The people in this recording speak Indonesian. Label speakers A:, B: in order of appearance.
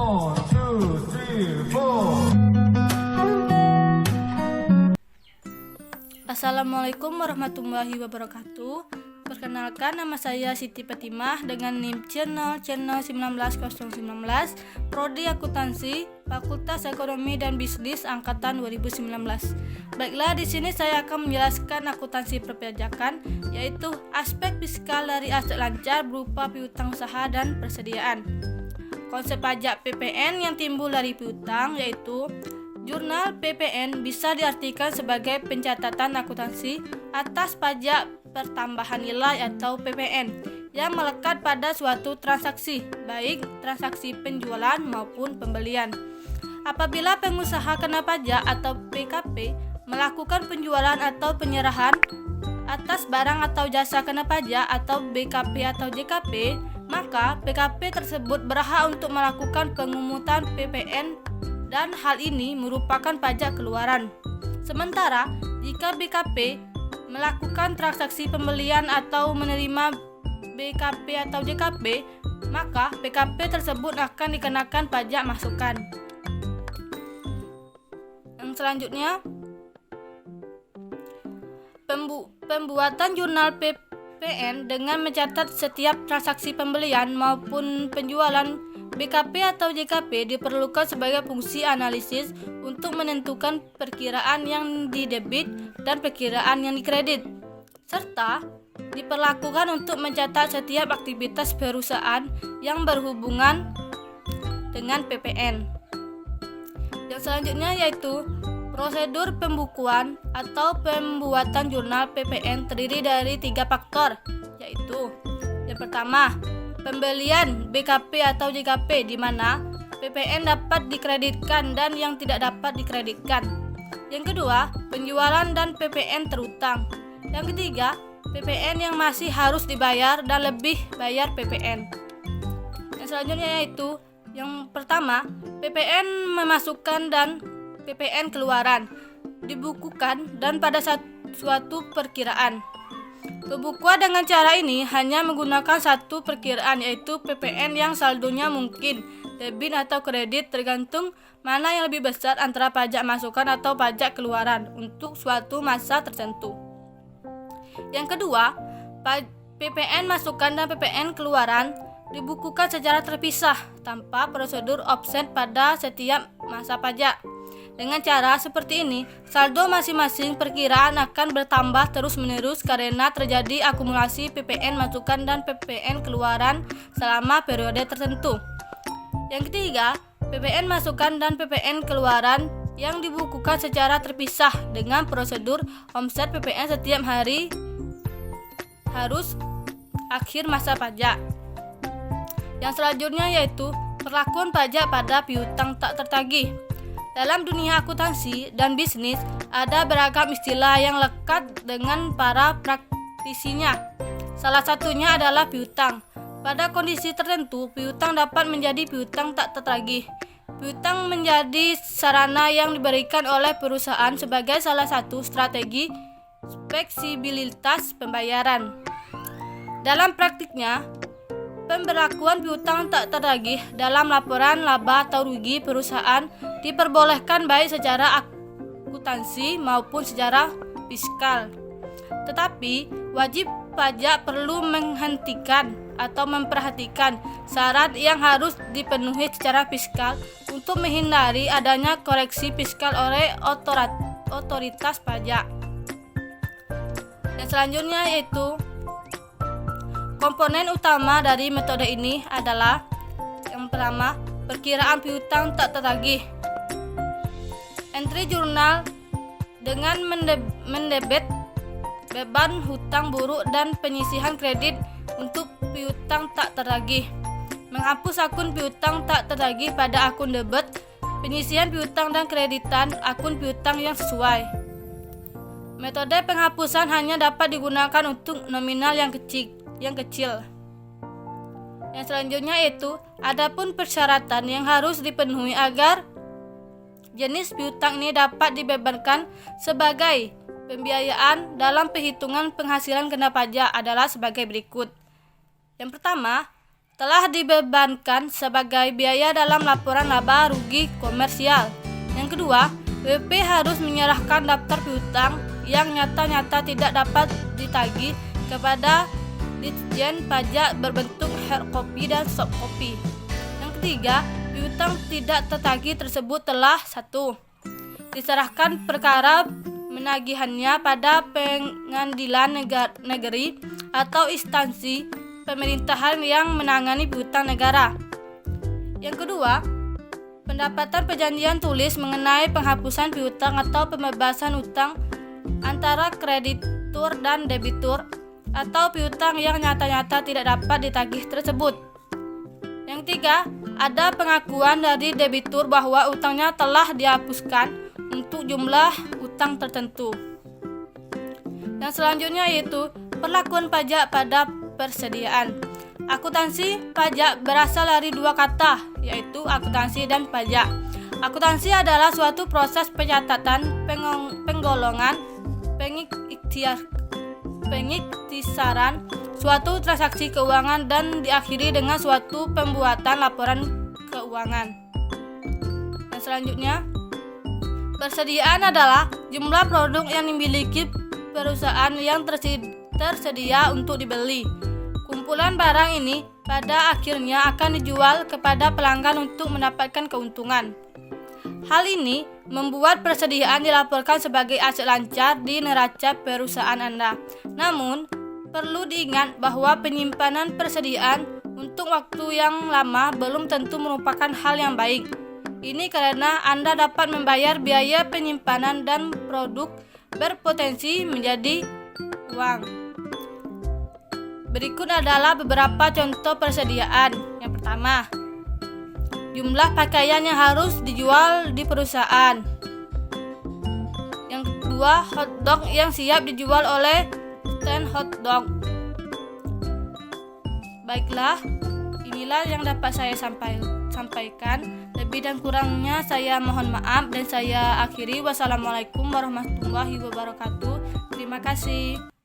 A: 1, 2, 3, 4.
B: Assalamualaikum warahmatullahi wabarakatuh. Perkenalkan, nama saya Siti Fatimah dengan NIM channel 19019, Prodi Akuntansi, Fakultas Ekonomi dan Bisnis angkatan 2019. Baiklah, di sini saya akan menjelaskan akuntansi perpajakan, yaitu aspek fiskal dari aset lancar berupa piutang usaha dan persediaan. Konsep pajak PPN yang timbul dari piutang yaitu jurnal PPN bisa diartikan sebagai pencatatan akuntansi atas pajak pertambahan nilai atau PPN yang melekat pada suatu transaksi, baik transaksi penjualan maupun pembelian. Apabila pengusaha kena pajak atau PKP melakukan penjualan atau penyerahan atas barang atau jasa kena pajak atau BKP atau JKP, maka PKP tersebut berhak untuk melakukan pengumutan PPN dan hal ini merupakan pajak keluaran. Sementara jika BKP melakukan transaksi pembelian atau menerima BKP atau JKP, maka PKP tersebut akan dikenakan pajak masukan. Yang selanjutnya, pembuatan jurnal PPN dengan mencatat setiap transaksi pembelian maupun penjualan BKP atau JKP diperlukan sebagai fungsi analisis untuk menentukan perkiraan yang didebit dan perkiraan yang dikredit, serta diperlakukan untuk mencatat setiap aktivitas perusahaan yang berhubungan dengan PPN. Yang selanjutnya yaitu prosedur pembukuan atau pembuatan jurnal PPN terdiri dari 3 faktor, yaitu yang pertama, pembelian BKP atau JKP di mana PPN dapat dikreditkan dan yang tidak dapat dikreditkan. Yang kedua, penjualan dan PPN terutang. Yang ketiga, PPN yang masih harus dibayar dan lebih bayar PPN. Yang selanjutnya yaitu yang pertama, PPN memasukkan dan PPN keluaran dibukukan dan pada suatu perkiraan. Pembukuan dengan cara ini hanya menggunakan satu perkiraan, yaitu PPN yang saldonya mungkin debit atau kredit tergantung mana yang lebih besar antara pajak masukan atau pajak keluaran untuk suatu masa tertentu. Yang kedua, PPN masukan dan PPN keluaran dibukukan secara terpisah tanpa prosedur offset pada setiap masa pajak. Dengan cara seperti ini, saldo masing-masing perkiraan akan bertambah terus-menerus karena terjadi akumulasi PPN masukan dan PPN keluaran selama periode tertentu. Yang ketiga, PPN masukan dan PPN keluaran yang dibukukan secara terpisah dengan prosedur omset PPN setiap hari harus akhir masa pajak. Yang selanjutnya yaitu perlakuan pajak pada piutang tak tertagih. Dalam dunia akuntansi dan bisnis, ada beragam istilah yang lekat dengan para praktisinya. Salah satunya adalah piutang. Pada kondisi tertentu, piutang dapat menjadi piutang tak tertagih. Piutang menjadi sarana yang diberikan oleh perusahaan sebagai salah satu strategi fleksibilitas pembayaran. Dalam praktiknya, pemberlakuan piutang tak tertagih dalam laporan laba atau rugi perusahaan diperbolehkan baik secara akuntansi maupun secara fiskal. Tetapi wajib pajak perlu menghentikan atau memperhatikan syarat yang harus dipenuhi secara fiskal untuk menghindari adanya koreksi fiskal oleh otoritas pajak. Yang selanjutnya yaitu komponen utama dari metode ini adalah yang pertama, perkiraan piutang tak tertagih. Entry jurnal dengan mendebet beban hutang buruk dan penyisihan kredit untuk piutang tak tertagih. Menghapus akun piutang tak tertagih pada akun debit, penyisihan piutang dan kreditan akun piutang yang sesuai. Metode penghapusan hanya dapat digunakan untuk nominal yang kecil. Yang selanjutnya yaitu adapun persyaratan yang harus dipenuhi agar jenis piutang ini dapat dibebankan sebagai pembiayaan dalam perhitungan penghasilan kena pajak adalah sebagai berikut. Yang pertama, telah dibebankan sebagai biaya dalam laporan laba rugi komersial. Yang kedua, BP harus menyerahkan daftar piutang yang nyata-nyata tidak dapat ditagih kepada Ditjen Pajak berbentuk hard copy dan soft copy. Yang ketiga, piutang tidak tertagih tersebut telah 1. Diserahkan perkara menagihannya pada pengadilan negeri atau instansi pemerintahan yang menangani piutang negara. Yang kedua, pendapatan perjanjian tulis mengenai penghapusan piutang atau pembebasan utang antara kreditur dan debitur atau piutang yang nyata-nyata tidak dapat ditagih tersebut. Yang tiga, ada pengakuan dari debitur bahwa utangnya telah dihapuskan untuk jumlah utang tertentu. Dan selanjutnya yaitu perlakuan pajak pada persediaan. Akuntansi pajak berasal dari dua kata, yaitu akuntansi dan pajak. Akuntansi adalah suatu proses pencatatan, penggolongan, pengiktisaran suatu transaksi keuangan dan diakhiri dengan suatu pembuatan laporan keuangan. Dan selanjutnya, persediaan adalah jumlah produk yang dimiliki perusahaan yang tersedia untuk dibeli. Kumpulan barang ini pada akhirnya akan dijual kepada pelanggan untuk mendapatkan keuntungan. Hal ini membuat persediaan dilaporkan sebagai aset lancar di neraca perusahaan Anda. Namun, perlu diingat bahwa penyimpanan persediaan untuk waktu yang lama belum tentu merupakan hal yang baik. Ini karena Anda dapat membayar biaya penyimpanan dan produk berpotensi menjadi uang. Berikut adalah beberapa contoh persediaan. Yang pertama, jumlah pakaian yang harus dijual di perusahaan. Yang kedua, hotdog yang siap dijual oleh stand hotdog. Baiklah, inilah yang dapat saya sampaikan. Lebih dan kurangnya saya mohon maaf dan saya akhiri. Wassalamualaikum warahmatullahi wabarakatuh. Terima kasih.